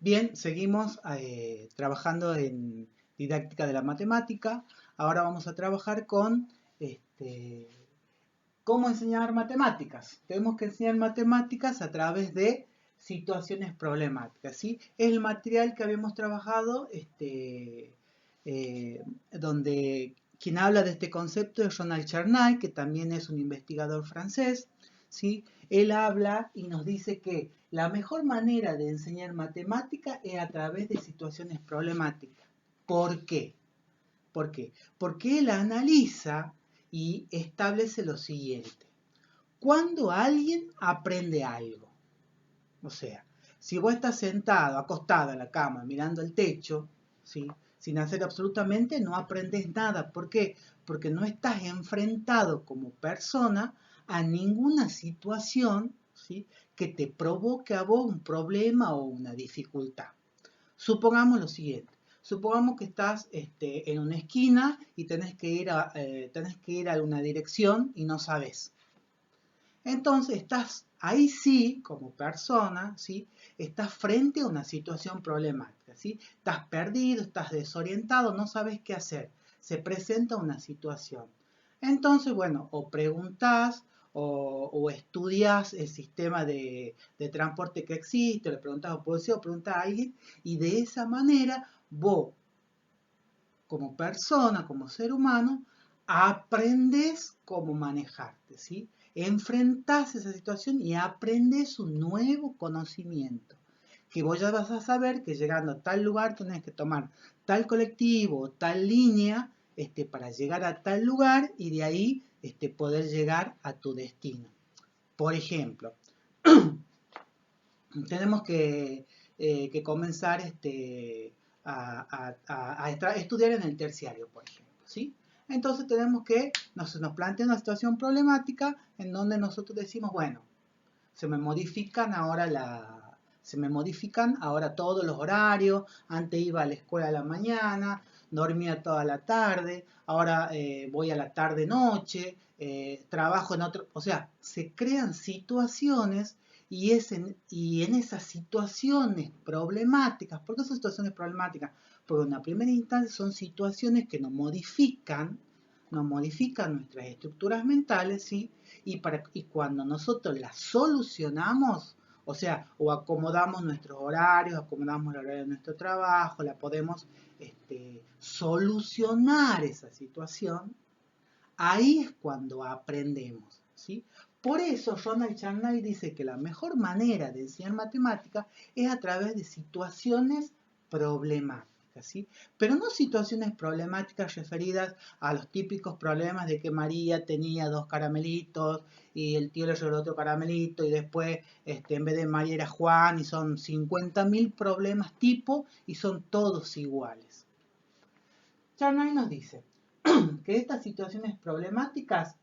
Bien, seguimos trabajando en didáctica de la matemática. Ahora vamos a trabajar con cómo enseñar matemáticas. Tenemos que enseñar matemáticas a través de situaciones problemáticas, ¿sí? Es el material que habíamos trabajado, donde quien habla de este concepto es Ronald Charnay, que también es un investigador francés, ¿sí? Él habla y nos dice que la mejor manera de enseñar matemática es a través de situaciones problemáticas. ¿Por qué? ¿Por qué? Porque él analiza y establece lo siguiente. Cuando alguien aprende algo, o sea, si vos estás sentado, acostado en la cama, mirando el techo, ¿sí? Sin hacer absolutamente, no aprendes nada. ¿Por qué? Porque no estás enfrentado como persona a ninguna situación, ¿sí? Que te provoque a vos un problema o una dificultad. Supongamos lo siguiente. Supongamos que estás en una esquina y tenés que ir a una dirección y no sabes. Entonces estás ahí sí, como persona, ¿sí? Estás frente a una situación problemática, ¿sí? Estás perdido, estás desorientado, no sabes qué hacer. Se presenta una situación. Entonces, bueno, o preguntás o estudias el sistema de transporte que existe, le preguntás a policía o preguntás a alguien, y de esa manera vos, como persona, como ser humano, aprendes cómo manejarte, ¿sí? Enfrentás esa situación y aprendes un nuevo conocimiento. Que vos ya vas a saber que llegando a tal lugar tenés que tomar tal colectivo, tal línea, para llegar a tal lugar y de ahí poder llegar a tu destino. Por ejemplo, tenemos que comenzar a estudiar en el terciario, por ejemplo, ¿sí? Entonces tenemos que, nos plantea una situación problemática en donde nosotros decimos, bueno, se me modifican ahora todos los horarios. Antes iba a la escuela a la mañana, dormía toda la tarde, ahora voy a la tarde-noche, trabajo en otro. O sea, se crean situaciones y en esas situaciones problemáticas. ¿Por qué son situaciones problemáticas? Porque en la primera instancia son situaciones que nos modifican nuestras estructuras mentales, ¿sí? Y cuando nosotros las solucionamos, o sea, o acomodamos nuestros horarios, acomodamos el horario de nuestro trabajo, la podemos solucionar esa situación, ahí es cuando aprendemos, ¿sí? Por eso Ronald Charnay dice que la mejor manera de enseñar matemáticas es a través de situaciones problemáticas, ¿sí? Pero no situaciones problemáticas referidas a los típicos problemas de que María tenía 2 caramelitos y el tío le regaló otro caramelito y después en vez de María era Juan y son 50.000 problemas tipo y son todos iguales. Charnay nos dice que estas situaciones problemáticas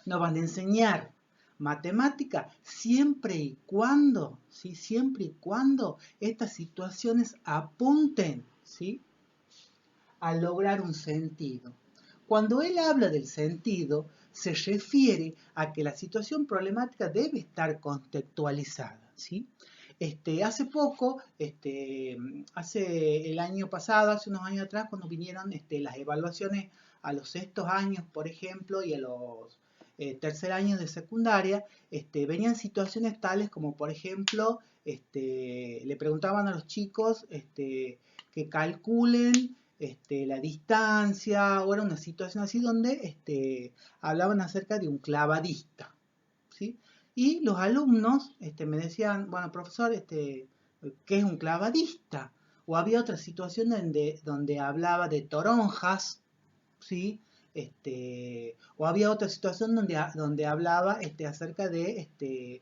nos van a enseñar matemática siempre y cuando, ¿sí? Siempre y cuando estas situaciones apunten, ¿sí? A lograr un sentido. Cuando él habla del sentido, se refiere a que la situación problemática debe estar contextualizada, ¿sí? Hace poco, hace el año pasado, hace unos años atrás, cuando vinieron las evaluaciones a los sextos años, por ejemplo, y a los tercer años de secundaria, venían situaciones tales como, por ejemplo, le preguntaban a los chicos que calculen la distancia, o era una situación así donde hablaban acerca de un clavadista, ¿sí? Y los alumnos me decían, bueno, profesor, ¿qué es un clavadista? O había otra situación donde hablaba de toronjas, ¿sí? O había otra situación donde hablaba acerca de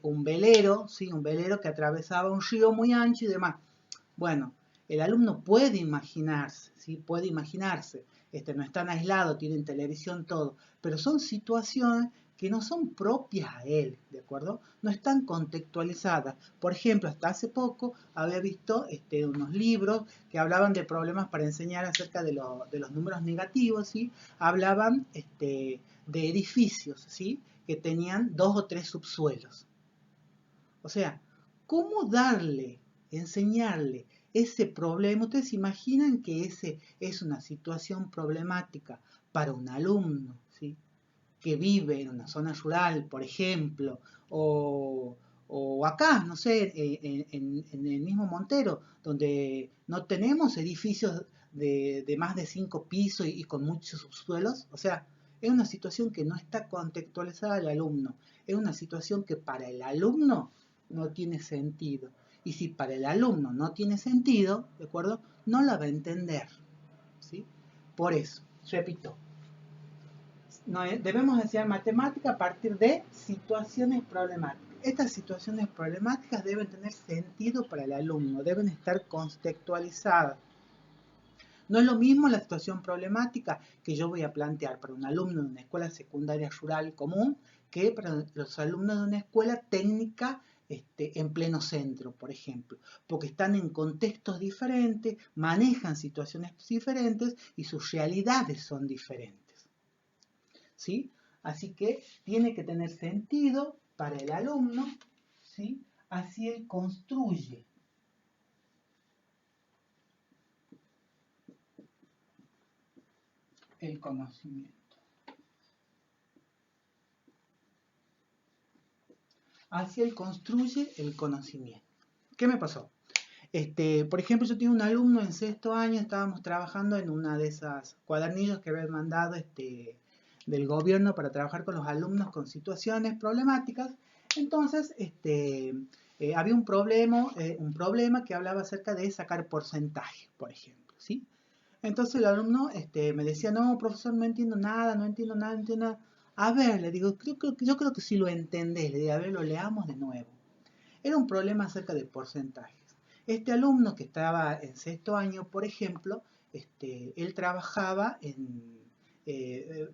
un velero, ¿sí? Un velero que atravesaba un río muy ancho y demás. Bueno, el alumno puede imaginarse, ¿sí? Puede imaginarse. No están aislados, tienen televisión, todo. Pero son situaciones que no son propias a él, ¿de acuerdo? No están contextualizadas. Por ejemplo, hasta hace poco había visto unos libros que hablaban de problemas para enseñar acerca de los números negativos, ¿sí? Hablaban de edificios, ¿sí? Que tenían 2 o 3 subsuelos. O sea, ¿cómo darle enseñarle ese problema. Ustedes se imaginan que ese es una situación problemática para un alumno, ¿sí?, que vive en una zona rural, por ejemplo, o acá, no sé, en el mismo Montero, donde no tenemos edificios de más de 5 pisos y con muchos subsuelos. O sea, es una situación que no está contextualizada al alumno, es una situación que para el alumno no tiene sentido. Y si para el alumno no tiene sentido, ¿de acuerdo?, no la va a entender, ¿sí? Por eso, repito, debemos enseñar matemática a partir de situaciones problemáticas. Estas situaciones problemáticas deben tener sentido para el alumno, deben estar contextualizadas. No es lo mismo la situación problemática que yo voy a plantear para un alumno de una escuela secundaria rural común que para los alumnos de una escuela técnica en pleno centro, por ejemplo, porque están en contextos diferentes, manejan situaciones diferentes y sus realidades son diferentes, ¿sí? Así que tiene que tener sentido para el alumno, ¿sí? Así él construye el conocimiento. Así él construye el conocimiento. ¿Qué me pasó? Por ejemplo, yo tengo un alumno en sexto año, estábamos trabajando en una de esas cuadernillos que habían mandado del gobierno para trabajar con los alumnos con situaciones problemáticas. Entonces, había un problema que hablaba acerca de sacar porcentaje, por ejemplo, ¿sí? Entonces el alumno me decía, no, profesor, no entiendo nada, no entiendo nada, no entiendo nada. A ver, le digo, yo creo que sí lo entendés. Le digo, a ver, lo leamos de nuevo. Era un problema acerca de porcentajes. Este alumno que estaba en sexto año, por ejemplo, él trabajaba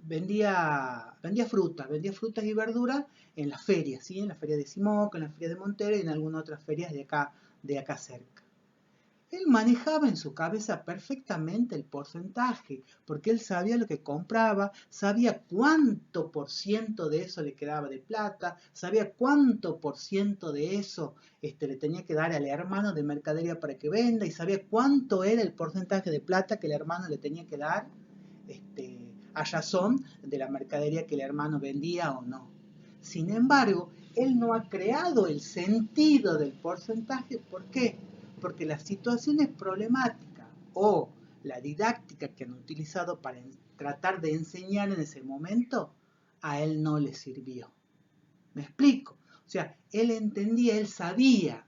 vendía frutas y verduras en las ferias, ¿sí? En la feria de Simoca, en la feria de Montero y en algunas otras ferias de acá cerca. Él manejaba en su cabeza perfectamente el porcentaje, porque él sabía lo que compraba, sabía cuánto por ciento de eso le quedaba de plata, sabía cuánto por ciento de eso le tenía que dar al hermano de mercadería para que venda, y sabía cuánto era el porcentaje de plata que el hermano le tenía que dar a razón de la mercadería que el hermano vendía o no. Sin embargo, él no ha creado el sentido del porcentaje. ¿Por qué? Porque las situaciones problemáticas o la didáctica que han utilizado para tratar de enseñar en ese momento, a él no le sirvió. ¿Me explico? O sea, él entendía, él sabía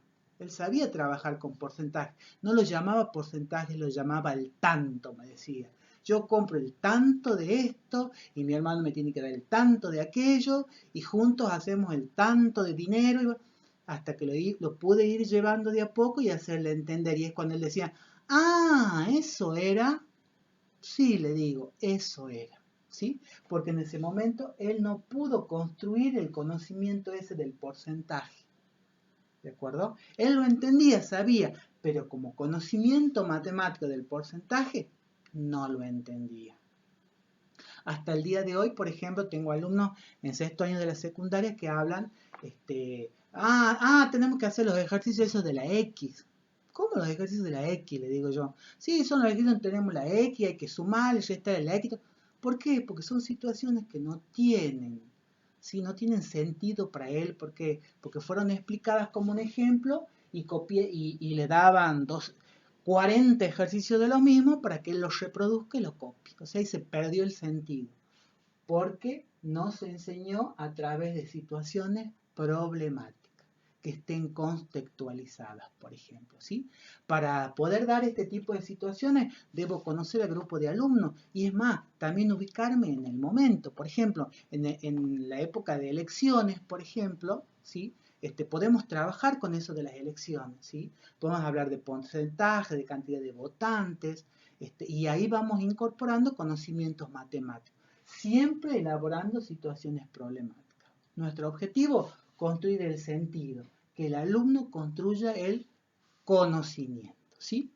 trabajar con porcentaje. No lo llamaba porcentaje, lo llamaba el tanto, me decía. Yo compro el tanto de esto y mi hermano me tiene que dar el tanto de aquello y juntos hacemos el tanto de dinero, hasta que lo pude ir llevando de a poco y hacerle entender. Y es cuando él decía, ah, eso era. Sí, le digo, eso era. ¿Sí? Porque en ese momento él no pudo construir el conocimiento ese del porcentaje. ¿De acuerdo? Él lo entendía, sabía, pero como conocimiento matemático del porcentaje, no lo entendía. Hasta el día de hoy, por ejemplo, tengo alumnos en sexto año de la secundaria que hablan, tenemos que hacer los ejercicios esos de la X. ¿Cómo los ejercicios de la X? Le digo yo. Sí, son los ejercicios donde tenemos la X, hay que sumar, restar la X. ¿Por qué? Porque son situaciones que no tienen, ¿sí? No tienen sentido para él, porque fueron explicadas como un ejemplo y le daban 40 ejercicios de lo mismo para que él los reproduzca y los copie. O sea, ahí se perdió el sentido, porque no se enseñó a través de situaciones problemáticas que estén contextualizadas, por ejemplo, ¿sí? Para poder dar este tipo de situaciones, debo conocer al grupo de alumnos y es más, también ubicarme en el momento. Por ejemplo, en la época de elecciones, por ejemplo, ¿sí? Podemos trabajar con eso de las elecciones, ¿sí? Podemos hablar de porcentaje, de cantidad de votantes, y ahí vamos incorporando conocimientos matemáticos, siempre elaborando situaciones problemáticas. Nuestro objetivo, construir el sentido, que el alumno construya el conocimiento, ¿sí?